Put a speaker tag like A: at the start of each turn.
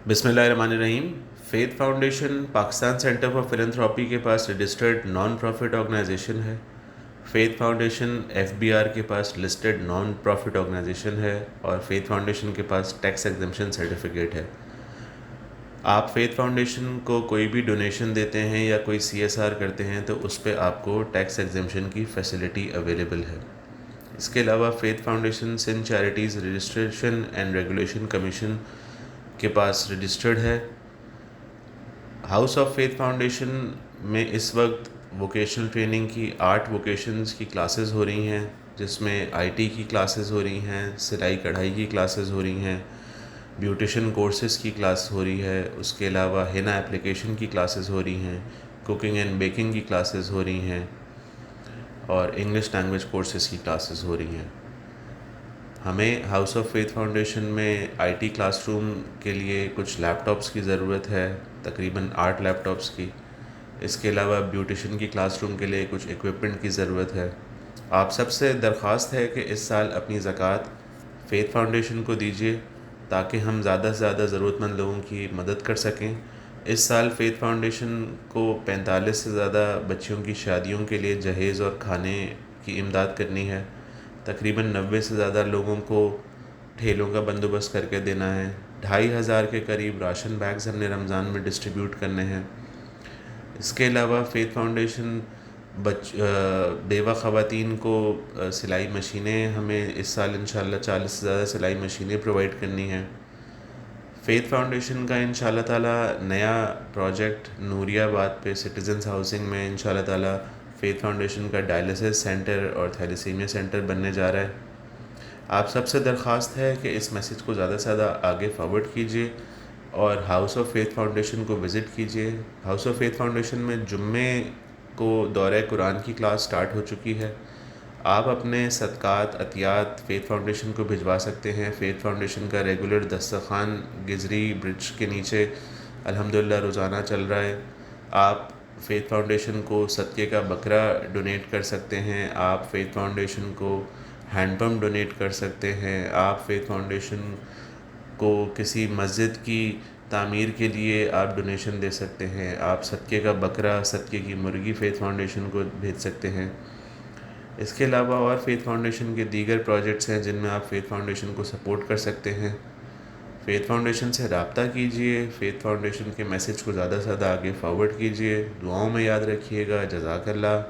A: بسم اللہ الرحمن الرحیم۔ Faith Foundation Pakistan centre for philanthropy کے پاس رجسٹرڈ نان پروفٹ آرگنائزیشن ہے۔ فیتھ فاؤنڈیشن FBR کے پاس لسٹڈ نان پروفٹ آرگنائزیشن ہے، اور فیتھ فاؤنڈیشن کے پاس ٹیکس ایگزمپشن سرٹیفکیٹ ہے۔ آپ فیتھ فاؤنڈیشن کو کوئی بھی ڈونیشن دیتے ہیں یا کوئی CSR کرتے ہیں تو اس پہ آپ کو ٹیکس ایگزمپشن کی فیسلٹی اویلیبل ہے۔ اس کے علاوہ faith foundation Sindh charities registration and regulation commission کے پاس رجسٹرڈ ہے۔ ہاؤس آف فیتھ فاؤنڈیشن میں اس وقت ووکیشنل ٹریننگ کی 8 ووکیشنز کی کلاسز ہو رہی ہیں، جس میں IT کی کلاسز ہو رہی ہیں، سلائی کڑھائی کی کلاسز ہو رہی ہیں، بیوٹیشن کورسز کی کلاس ہو رہی ہے، اس کے علاوہ ہینا اپلیکیشن کی کلاسز ہو رہی ہیں، کوکنگ اینڈ بیکنگ کی کلاسز ہو رہی ہیں، اور انگلش لینگویج کورسز کی کلاسز ہو رہی ہیں۔ ہمیں ہاؤس آف فیتھ فاؤنڈیشن میں IT کلاس روم کے لیے کچھ لیپ ٹاپس کی ضرورت ہے، تقریباً 8 لیپ ٹاپس کی۔ اس کے علاوہ بیوٹیشن کی کلاس روم کے لیے کچھ ایکوپمنٹ کی ضرورت ہے۔ آپ سب سے درخواست ہے کہ اس سال اپنی زکوٰۃ فیتھ فاؤنڈیشن کو دیجیے تاکہ ہم زیادہ سے زیادہ ضرورت مند لوگوں کی مدد کر سکیں۔ اس سال فیتھ فاؤنڈیشن کو 45 سے زیادہ بچیوں کی شادیوں کے لیے جہیز اور کھانے کی امداد کرنی ہے۔ تقریباً 90 سے زیادہ لوگوں کو ٹھیلوں کا بندوبست کر کے دینا ہے۔ 2500 کے قریب راشن بیگز ہم نے رمضان میں ڈسٹریبیوٹ کرنے ہیں۔ اس کے علاوہ فیتھ فاؤنڈیشن بیوہ خواتین کو سلائی مشینیں، ہمیں اس سال انشاءاللہ 40 سے زیادہ سلائی مشینیں پرووائڈ کرنی ہیں۔ فیتھ فاؤنڈیشن کا انشاءاللہ تعالیٰ نیا پروجیکٹ نوریہ آباد پہ سٹیزنز ہاؤسنگ میں انشاءاللہ تعالیٰ فیتھ فاؤنڈیشن کا ڈائلسس سینٹر اور تھیلیسیمیا سینٹر بننے جا رہا ہے۔ آپ سب سے درخواست ہے کہ اس میسیج کو زیادہ سے زیادہ آگے فارورڈ کیجیے اور ہاؤس آف فیتھ فاؤنڈیشن کو وزٹ کیجیے۔ ہاؤس آف فیتھ فاؤنڈیشن میں جمعے کو دورہ قرآن کی کلاس سٹارٹ ہو چکی ہے۔ آپ اپنے صدقات عطیات فیتھ فاؤنڈیشن کو بھجوا سکتے ہیں۔ فیتھ فاؤنڈیشن کا ریگولر دسترخوان گزری برج کے نیچے الحمدللہ روزانہ چل رہا ہے۔ آپ فیتھ فاؤنڈیشن کو صدقے کا بکرا ڈونیٹ کر سکتے ہیں، آپ فیتھ فاؤنڈیشن کو ہینڈ پمپ ڈونیٹ کر سکتے ہیں، آپ فیتھ فاؤنڈیشن کو کسی مسجد کی تعمیر کے لیے آپ ڈونیشن دے سکتے ہیں، آپ صدقے کا بکرا، صدقے کی مرغی فیتھ فاؤنڈیشن کو بھیج سکتے ہیں۔ اس کے علاوہ اور فیتھ فاؤنڈیشن کے دیگر پروجیکٹس ہیں جن میں آپ فیتھ فاؤنڈیشن کو سپورٹ کر سکتے ہیں۔ فیتھ فاؤنڈیشن سے رابطہ کیجیے، فیتھ فاؤنڈیشن کے میسیج کو زیادہ سے زیادہ آگے فارورڈ کیجیے۔ دعاؤں میں یاد رکھیے گا۔ جزاک اللہ۔